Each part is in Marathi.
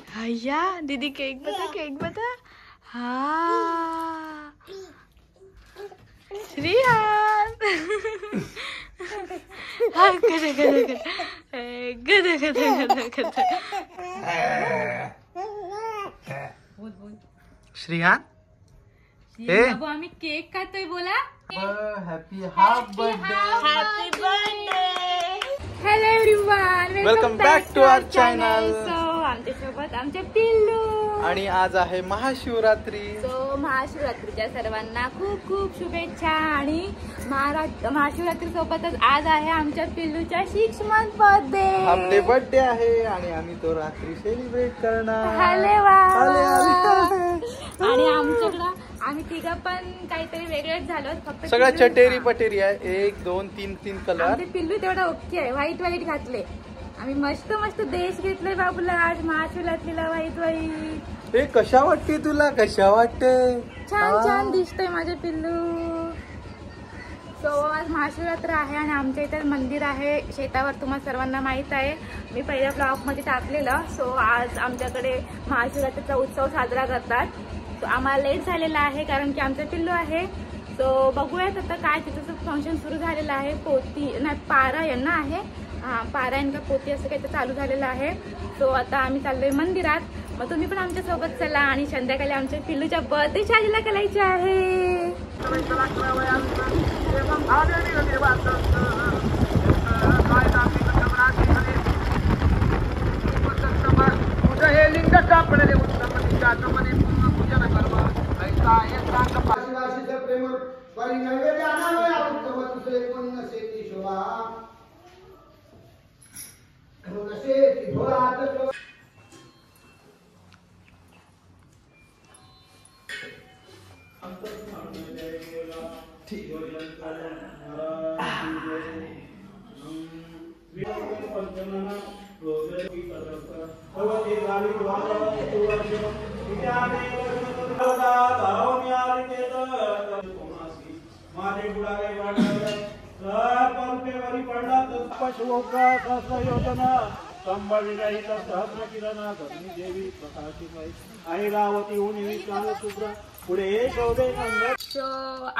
भैया दीदी केक बता हाँ श्रीहान हाँ गदा गदा गदा गदा गदा गदा श्रीहान बाबू आम्ही केक खातोय बोला happy half birthday hello everyone welcome back to our channel. आमच्या सोबत आमचे पिल्लू आणि आज आहे महाशिवरात्री. सो महाशिवरात्रीच्या सर्वांना खूप खूप शुभेच्छा. आणि महाशिवरात्री सोबतच आज आहे आमच्या पिल्लूचा 6 month बर्थडे. आपले बर्थडे आहे आणि आम्ही तो रात्री सेलिब्रेट करणार. आणि आमच्याकडं आम्ही तिघं पण काहीतरी वेगळेच झालो. फक्त सगळं चटेरी पटेरी आहे. 1 2 3 कलर. पिल्लू तेवढा ओके आहे. व्हाईट घातले आम्ही. मस्त मस्त देश घेतलंय बाबूला आज महाशिवरात्रीला. व्हाईट हे कशा वाटते तुला? कशा वाटते? छान दिसतंय माझे पिल्लू. सो आज महाशिवरात्र आहे आणि आमच्या इथे मंदिर आहे शेतावर. तुम्हाला सर्वांना माहित आहे, मी पहिल्या ब्लॉग मध्ये टाकलेलं. सो आज आमच्याकडे महाशिवरात्रीचा उत्सव साजरा करतात. सो आम्हाला लेट झालेला आहे कारण की आमचं पिल्लू आहे. सो बघूयात आता काय तिथं फंक्शन सुरू झालेलं आहे. पोती नाही पारायण ना आहे. हा पारायण का पोती असं काही तर चालू झालेलं आहे. सो आता आम्ही चाललोय मंदिरात. मग तुम्ही पण आमच्या सोबत चला. आणि संध्याकाळी आमच्या पिल्लूच्या बर्थडे साजरा करायचा आहे. योजना संभावित सहस्र किरणा धर्मी देवी प्रकाशित ऐरावती उन्ही शुभ्र पुढे शोभे. सो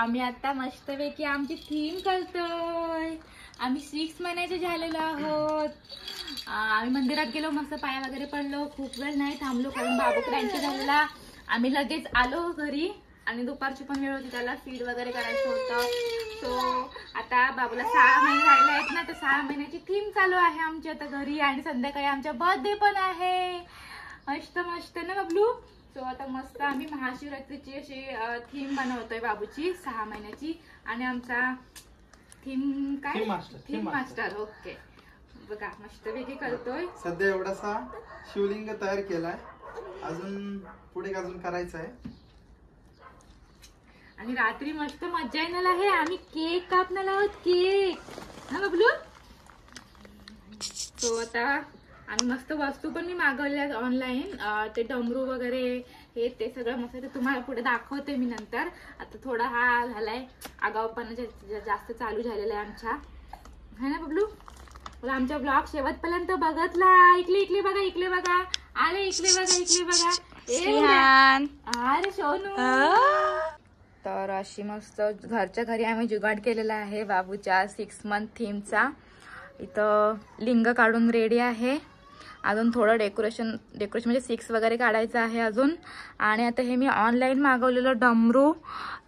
आम्ही आता मस्तपैकी आमची थीम करतोय. आम्ही 6 महिन्याचे झालेलो आहोत. आम्ही मंदिरात गेलो, मस्त पाया वगैरे पडलो. खूप वेळ नाही थांबलो कारण बाबू क्रॅन्ची झालेला. आम्ही लगेच आलो घरी आणि दुपारची पण वेळ होती, त्याला फीड वगैरे करायचं होतं. सो आता बाबूला 6 महिने राहिले आहेत ना, तर 6 महिन्याची थीम चालू आहे आमची आता घरी. आणि संध्याकाळी आमचा बर्थडे पण आहे. मस्त मस्त ना बबलू. सो आता मस्त आम्ही महाशिवरात्रीची अशी थीम बनवतोय बाबूची 6 महिन्याची. आणि आमचा थीम काय थीम मास्टर. ओके बघा मस्तपैकी करतोय. सध्या एवढासा शिवलिंग तयार केलाय. अजून पुढे अजून करायचं आहे. आणि रात्री मस्त मजा येणार आहे. आम्ही केक कापणार आहोत. केक ना बबलू. सो आता आम्ही मस्त वस्तू पण मी मागवल्या ऑनलाईन. ते डमरू वगैरे हे ते सगळं मस्त ते तुम्हाला पुढे दाखवते मी नंतर. आता थोडा हा झालाय आगाऊपणा जास्त चालू झालेला आहे आमच्या, है ना बबलू. आमच्या ब्लॉग शेवटपर्यंत बघतला. इकडे बघा अरे इकडे बघा अरे सोनू. तर अशी मस्त घरच्या घरी आम्ही जुगाड केलेला आहे बाबूच्या 6 month थीमचा. इथं लिंग काढून रेडी आहे. अजून थोडं डेकोरेशन म्हणजे 6 वगैरे काढायचं आहे अजून. आणि आता हे मी ऑनलाईन मागवलेलं डमरू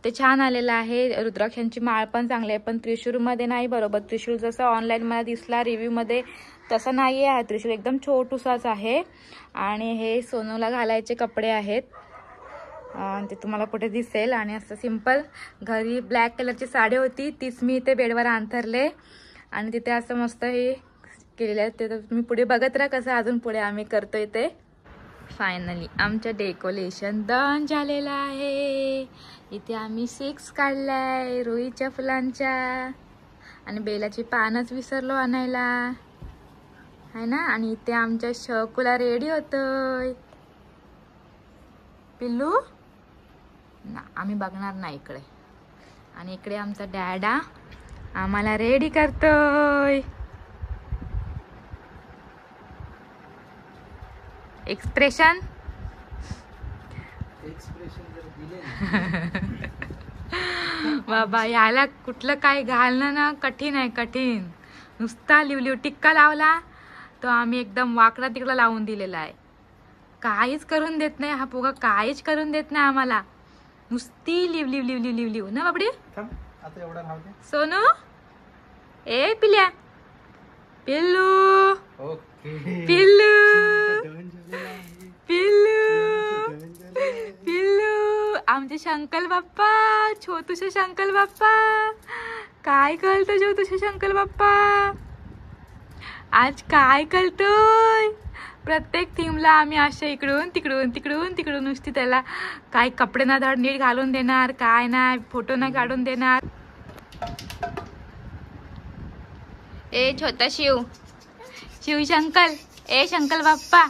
ते छान आलेलं आहे. रुद्राक्षांची माळ पण चांगली आहे, पण त्रिशूलमध्ये नाही बरोबर. त्रिशूल जसं ऑनलाईन मला दिसला रिव्ह्यूमध्ये तसं नाही आहे. त्रिशूल एकदम छोटूसाच आहे. आणि हे सोनूला घालायचे कपडे आहेत, ते तुम्हाला कुठे दिसेल. आणि असं सिंपल घरी ब्लॅक कलरची साडी होती, तीच मी इथे बेडवर अंथरले. आणि तिथे असं मस्त हे केलेलं आहे. ते तुम्ही पुढे बघत राहा कसं अजून पुढे आम्ही करतोय ते. फायनली आमचं डेकोरेशन डन झालेलं आहे. इथे आम्ही 6 काढलाय रुईच्या फुलांच्या. आणि बेलाची पानच विसरलो आणायला, है ना. आणि इथे आमच्या शकुला रेडी होतोय. पिल्लू ना आम्ही बघणार नाही इकडे. आणि इकडे आमचा डॅडा आम्हाला रेडी करतोय. एक्सप्रेशन जर दिले ना बाबा याला कुठलं काय घालणं ना कठीण आहे, कठीण. नुसता लिव टिक्का लावला तो आम्ही एकदम वाकडा तिकडा लावून दिलेला आहे. काहीच करून देत नाही हा पोगा, काहीच करून देत नाही आम्हाला. नुसती लिव ना बाबडी. आता एवढा राहू दे. सोनू ए पिल्या पिल्लू ओके पिल्लू पिल्लू पिल्लू आमचे शंकर बाप्पा, छोटूशे शंकर बाप्पा. काय करतो छोटूशे शंकर बाप्पा आज, काय करतोय? प्रत्येक थीमला आम्ही असे इकडून तिकडून नुसती त्याला काय कपडे ना धड नीट घालून देणार, काय नाही, फोटो नाही काढून देणार. ए छोटा शिवशंकर ए शंकर बाप्पा,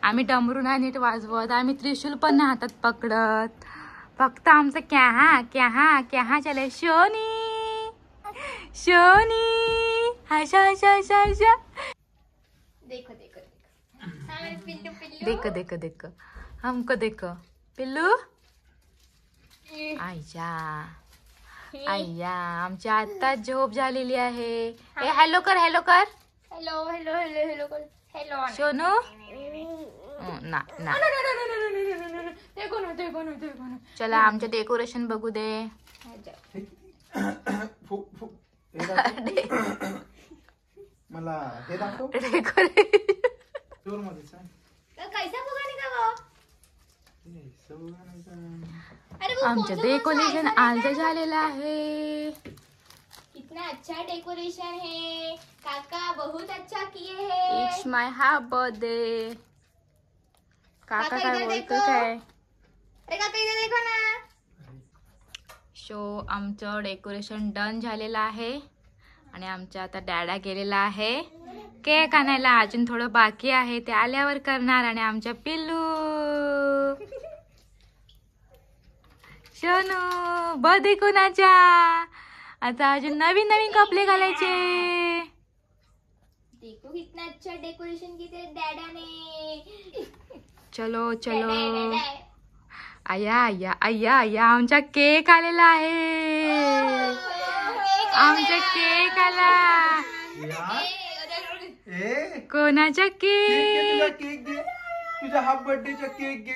आम्ही डमरू नाही नीट वाजवत, आम्ही त्रिशूल पण नाही हातात पकडत. फक्त आमचं क्या चले शोनी हशा देखो देख हमको देखो पिल्लू. आय्या आमची आता झोप झालेली आहे. ए हॅलो कर हेलो सोनू. ना चला आमचं डेकोरेशन बघू दे. मला हे दाखव. डेकोरेशन जोर मध्ये सांग. कैसा फुगा निघावा? अरे वो आमचं कौन सा डेकोरेशन ऐसा आलचं झालेलं आहे. कितना अच्छा डेकोरेशन है काका, बहुत अच्छा किए हैं. It's my half birthday. काका काका काय इधर बोलतो देखो. काय? अरे काका इधर देखो ना. शो आमचं डेकोरेशन डन झालेलं आहे आणि आमच्या आता डॅडा गेलेला आहे केक आणायला. अजून थोडं बाकी आहे, ते आल्यावर करणार. आणि आमच्या पिल्लू शोनू बर्थडे कोणाच्या, आता अजून नवीन कपडे घालायचे. देखो कितना अच्छा डेकोरेशन की तेरे डैडा ने. चलो डैडा. आया आमचा केक आलेला आहे. आमचा केक आला. ए कोणाचा तुझा केक? केक घे, तुझ्या हाफ बर्थडेचा केक घे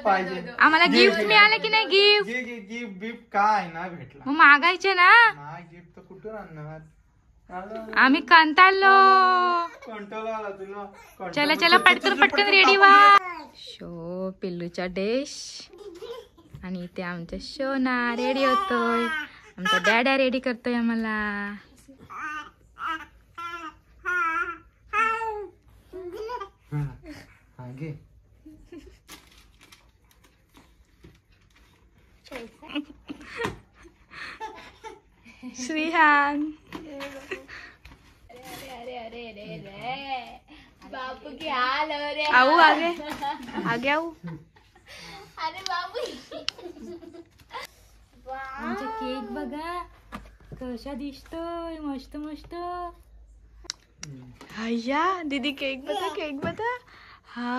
पाहिजे. आम्हाला गिफ्ट मिळालं की नाही? गिफ्ट घे गिफ्ट काय नाही भेटला. मग मागायचे ना. नाही गिफ्ट तर कुठून आणणार. आम्ही कंटाळलो. कंटाळा आला तुला. चला पटकन रेडी व्हा. शो पिल्लूचा डिश आणि इथे आमचा शोना रेडी होतोय. आमचा डॅडा रेडी करतोय आम्हाला. हा घे. श्रीहान अरे बापू की हाल हो रे. आऊ आगे आऊ. अरे बापू. आमचा केक बघा कसा दिसतोय, मस्त. अय्या दीदी केक बघा. हा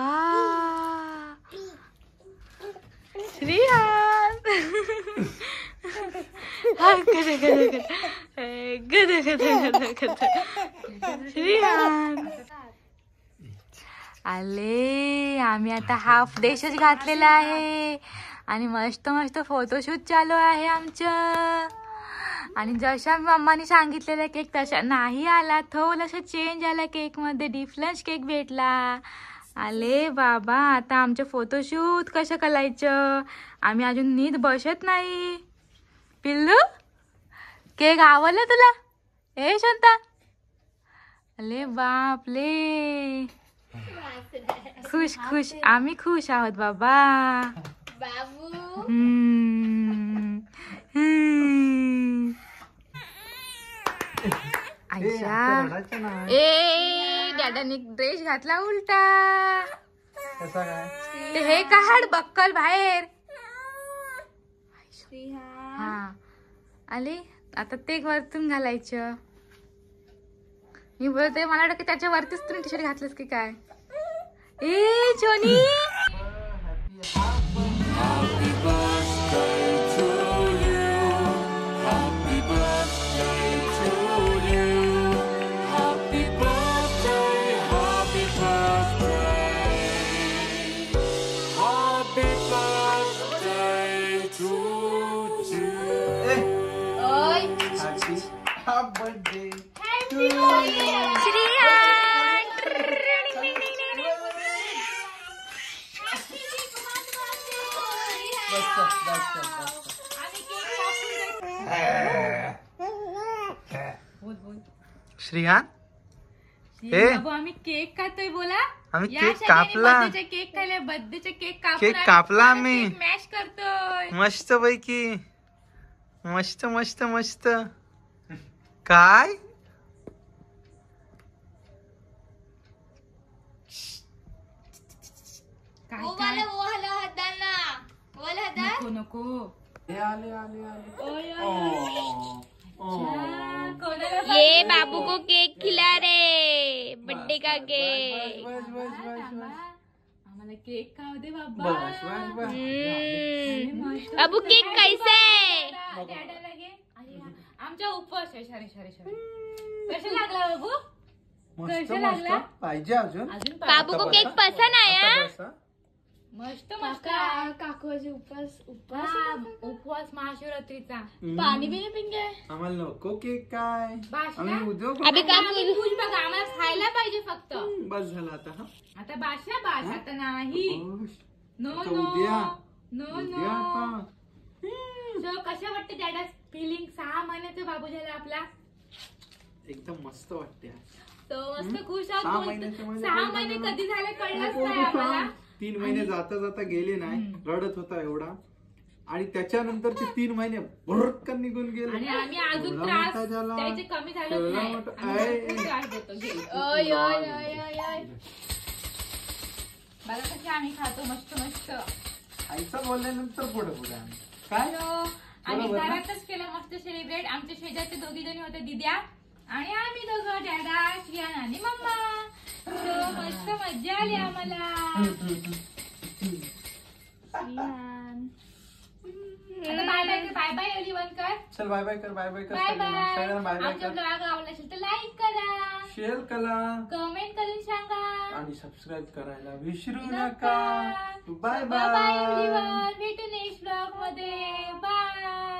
श्रीहान. श्रीहान आले. आम्ही आता हाफ देशच घातलेला आहे आणि मस्त फोटोशूट चालू आहे आमचं. आणि जशा मम्माने सांगितलेला केक तसा नाही आला, थोडासा चेंज आला केक मध्ये, डिफरन्स केक भेटला. आले बाबा आता आमचं फोटोशूट कसं करायचं, आम्ही अजून नीट बसत नाही. पिल्लू केक आवडला तुला? ए शांता. अरे बापले. खुश आम्ही खुश आहोत बाबा. बाबू आयशा ए डॅडाने ड्रेस घातला उलटा. कसा काय? ते हे काढ बक्कल बाहेर. हा आले आता ते वरतून घालायचं. मी बोलते मला वाटतं की त्याच्या वरतीच तुम्ही टी शर्ट घातलंस की काय. छोनी. बर्थडे श्रीहान बाबू आम्ही केक खातोय बोला. आम्ही या केक सगळ्यांनी कापला. बर्थडेचे केक खाल्ले. बर्थडेचे केक केक कापला आम्ही. मॅश करतोय. मस्त पैकी मस्त मस्त मस्त. काय काय वो काय? वाला वो हला हाताना वाला हातात नको नको. आले आले ओय, ओय, ओय. कोणाला ये बाबू को केक खिला रे बर्थडे का केक. थांबा. आम्हाला केक खाऊ दे बाबा. बस बस बस. मस्त. बाबू केक कैसे है? डॅडा लागे. अरे वा. आमच्या उपवास आहे. Sorry sorry sorry. कशा लागला बाबू? मस्त कशा लागला? मस्त पाहिजे अजून. अजून बाबू को केक पसंद आया? आता बसा. मस्त मस्त. काकूचे उपवास हा, उपवास महाशिवरात्रीचा. पाणी बिनी पिंगे. आम्हाला नको केक काय बास आम्ही ना? उद्या अभी करू. काकू आम्ही खुश बघा आम्हाला खायला पाहिजे फक्त. बस झालं आता हा आता बाशा बाश आता नाही. बस. नो आता नो उद्या नो उद्या नो. आता सो कशा वाटते डॅडा फिलिंग? 6 महिन्याचा बाबू झाला आपला. एकदम मस्त वाटते तो मस्त खुश 6 आहोत. महिन्याचे म्हणजे 6 काय महिने झालं? कधी झाले कळलंच नाही आम्हाला. 3 महिने जाता जाता गेले नाही. रडत होता एवढा आणि त्याच्यानंतर ते 3 महिने भरकन निघून गेले. आणि आम्ही अजून एवढा त्रास मोठा झाला. त्याचे कमी झालं एवढा नाही. मोठा- आम्ही आय. भरपूर त्रास देतो. घे. ओय ओय ओय ओय ओय. बघा कसे आम्ही खातो मस्त मस्त. आईचं बोलल्यानंतर पुढे पुढे आम्ही काय आम्ही बरोबर ना? घरातच केलं मस्त सेलिब्रेट. आमच्या शेजारचे 2 जणी होते दिद्या आणि आम्ही दोघं डॅडा श्रियान आणि मम्मा. So, मस्त मजा आली आम्हाला. श्रियान. आता बाय बाय एव्हरीवन कर. चल बाय बाय कर बाय बाय कर बाय सगळ्यांना बाय बाय आमच्या कर. ब्लॉग आवडला असेल तर लाईक करा, शेअर करा कमेंट करून सांगा. आणि सबस्क्राईब करायला विसरू नका. Bye bye bye everyone. भेटू नेक्स्ट ब्लॉग मध्ये. बाय.